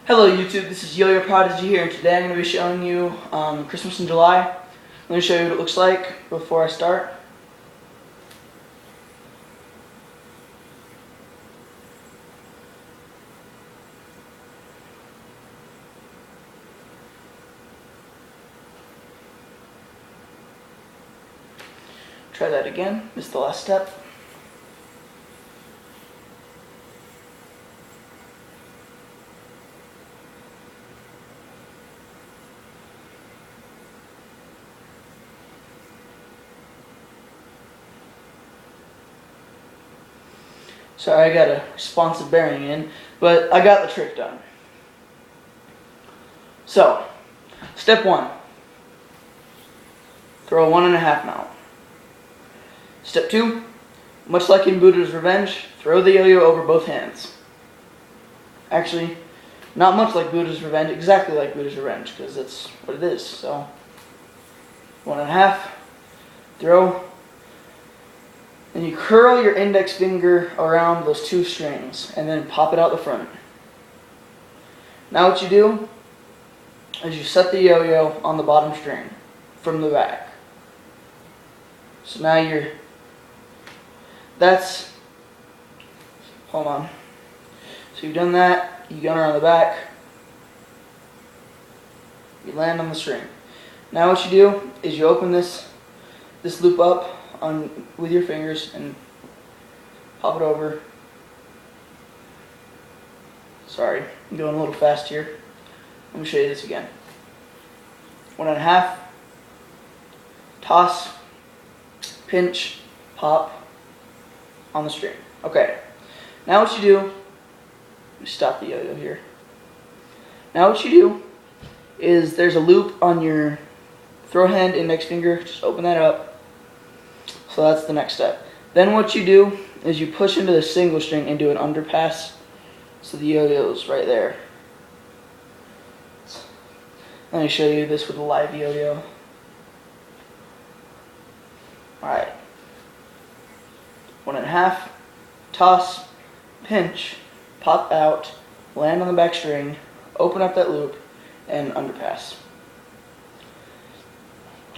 Hello YouTube, this is Yoyoprodigies here, and today I'm going to be showing you Christmas in July. Let me show you what it looks like before I start. Try that again, this is the last step. Sorry, I got a responsive bearing in, but I got the trick done. So, step 1. Throw a 1.5 mount. Step 2. Much like in Buddha's Revenge, throw the yo-yo over both hands. Actually, not much like Buddha's Revenge, exactly like Buddha's Revenge, because that's what it is. So, 1.5, throw. Then you curl your index finger around those 2 strings and then pop it out the front. Now what you do is you set the yo-yo on the bottom string from the back. So now hold on. So you've done that, you gun around the back, you land on the string. Now what you do is you open this loop up with your fingers and pop it over. Sorry, I'm going a little fast here. Let me show you this again. 1.5, toss, pinch, pop on the string. Okay, now what you do, let me stop the yo-yo here. Now what you do is there's a loop on your throw hand, index finger, just open that up. So that's the next step. Then what you do is you push into the single string and do an underpass. So the yo-yo's right there. Let me show you this with a live yo-yo. Alright. 1.5, toss, pinch, pop out, land on the back string, open up that loop, and underpass.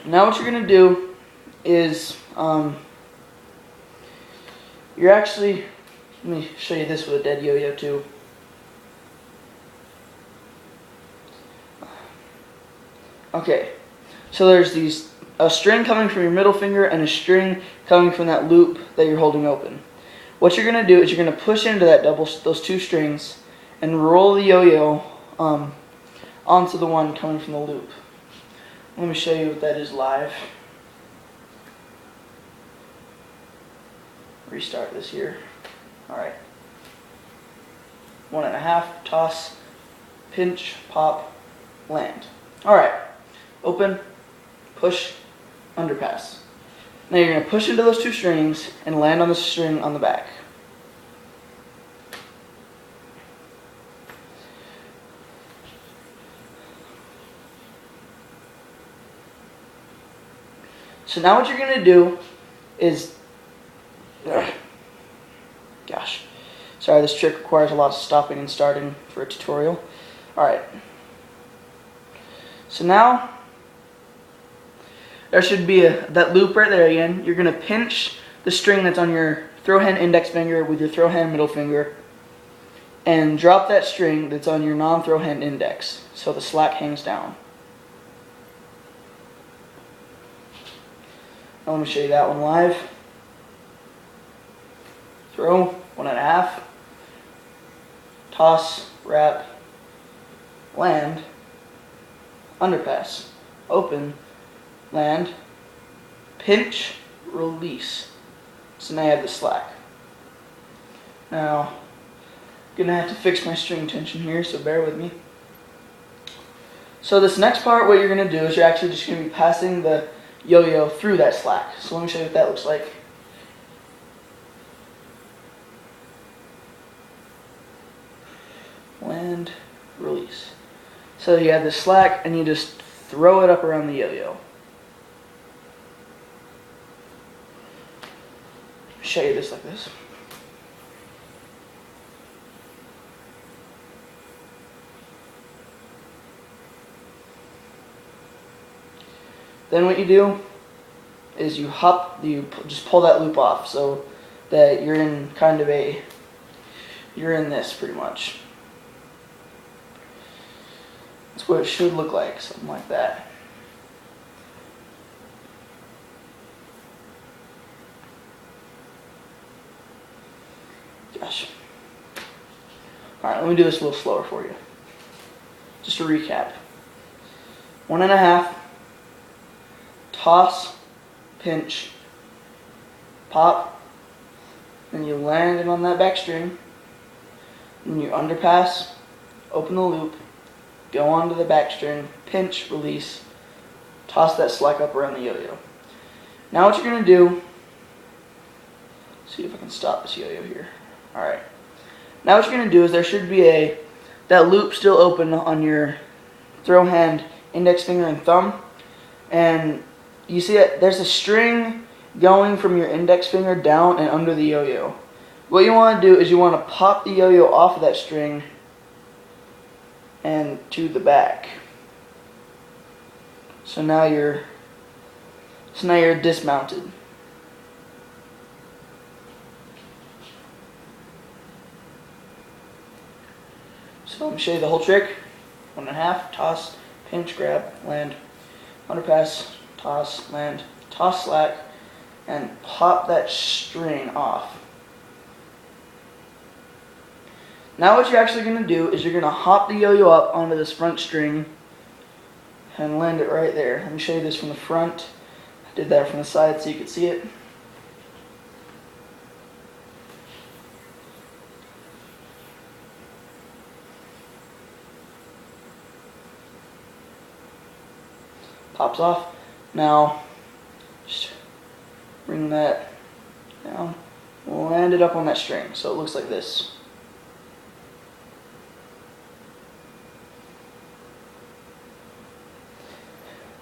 Now what you're going to do is you're actually, let me show you this with a dead yo-yo too. Okay, so there's a string coming from your middle finger and a string coming from that loop that you're holding open. What you're going to do is you're going to push into those 2 strings and roll the yo-yo onto the one coming from the loop. Let me show you what that is live. Restart this here. Alright. 1.5, toss, pinch, pop, land. Alright. Open, push, underpass. Now you're going to push into those 2 strings and land on the string on the back. So now what you're going to do is, gosh, sorry, this trick requires a lot of stopping and starting for a tutorial. Alright. So now, there should be that loop right there again. You're going to pinch the string that's on your throw hand index finger with your throw hand middle finger and drop that string that's on your non-throw hand index so the slack hangs down. Now let me show you that one live. Throw, 1.5, toss, wrap, land, underpass, open, land, pinch, release. So now I have the slack. Now, I'm going to have to fix my string tension here, so bear with me. So this next part, what you're going to do is you're actually just going to be passing the yo-yo through that slack. So let me show you what that looks like. Land, release. So you have the slack and you just throw it up around the yo-yo. Show you this like this. Then what you do is you just pull that loop off so that you're in you're in this pretty much. That's what it should look like, something like that. Gosh. Alright, let me do this a little slower for you. Just to recap. 1.5, toss, pinch, pop, then you land it on that back string, then you underpass, open the loop, go onto the back string, pinch, release, toss that slack up around the yo-yo. Now what you're going to do, see if I can stop this yo-yo here. Alright. Now what you're going to do is there should be that loop still open on your throw hand, index finger, and thumb. And you see that there's a string going from your index finger down and under the yo-yo. What you want to do is you want to pop the yo-yo off of that string and to the back. So now you're dismounted. So let me show you the whole trick. 1.5, toss, pinch, grab, land, underpass, toss, land, toss slack, and pop that string off. Now what you're actually going to do is you're going to hop the yo-yo up onto this front string and land it right there. Let me show you this from the front. I did that from the side so you could see it. Pops off. Now, just bring that down, land it up on that string so it looks like this.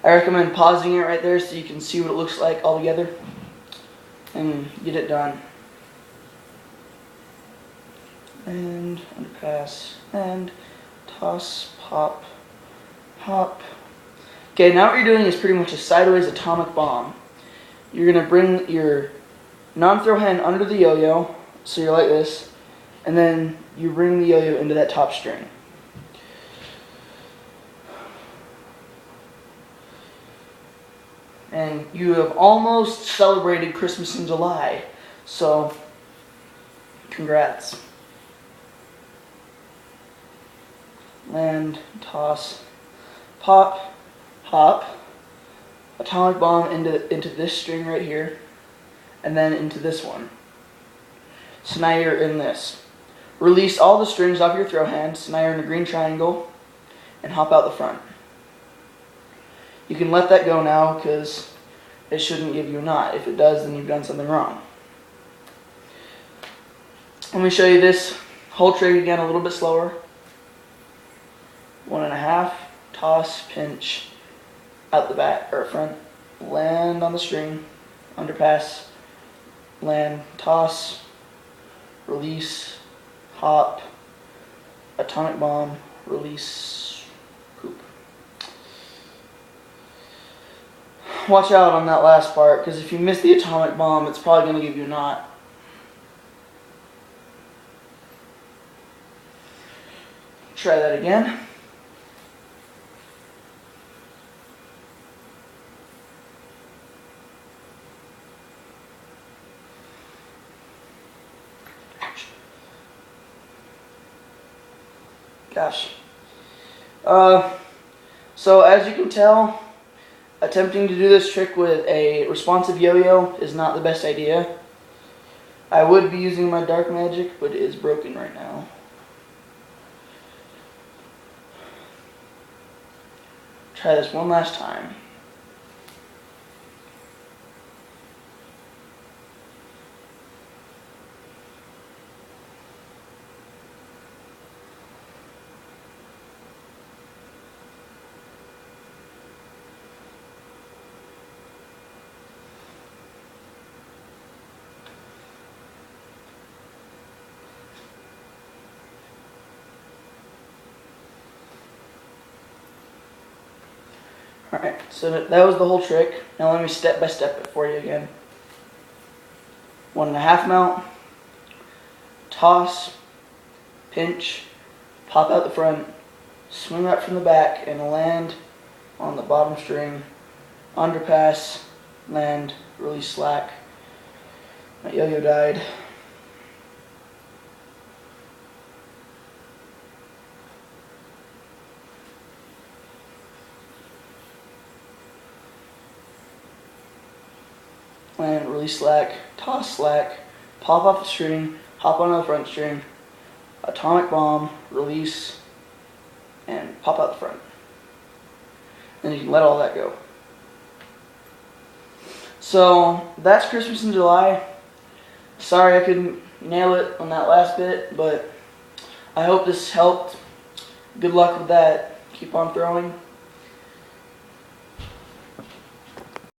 I recommend pausing it right there so you can see what it looks like all together and get it done. And underpass, and toss, pop, hop. Okay, now what you're doing is pretty much a sideways atomic bomb. You're going to bring your non-throw hand under the yo-yo, so you're like this, and then you bring the yo-yo into that top string. And you have almost celebrated Christmas in July, so congrats. Land, toss, pop, hop, atomic bomb into this string right here, and then into this one. So now you're in this. Release all the strings off your throw hand, so now you're in a green triangle, and hop out the front. You can let that go now because it shouldn't give you a knot. If it does, then you've done something wrong. Let me show you this whole trick again a little bit slower. 1.5, toss, pinch, out the back or front, land on the string, underpass, land, toss, release, hop, atomic bomb, release, hoop. Watch out on that last part, because if you miss the atomic bomb, it's probably going to give you a knot. Try that again. Gosh. So as you can tell, attempting to do this trick with a responsive yo-yo is not the best idea. I would be using my dark magic, but it is broken right now. Try this one last time. Alright, so that was the whole trick. Now let me step by step it for you again. 1.5 mount, toss, pinch, pop out the front, swing up from the back, and land on the bottom string, underpass, land, release slack. My yo-yo died. Land, release slack, toss slack, pop off the string, hop onto the front string, atomic bomb, release, and pop out the front. Then you can let all that go. So that's Christmas in July. Sorry I couldn't nail it on that last bit, but I hope this helped. Good luck with that. Keep on throwing.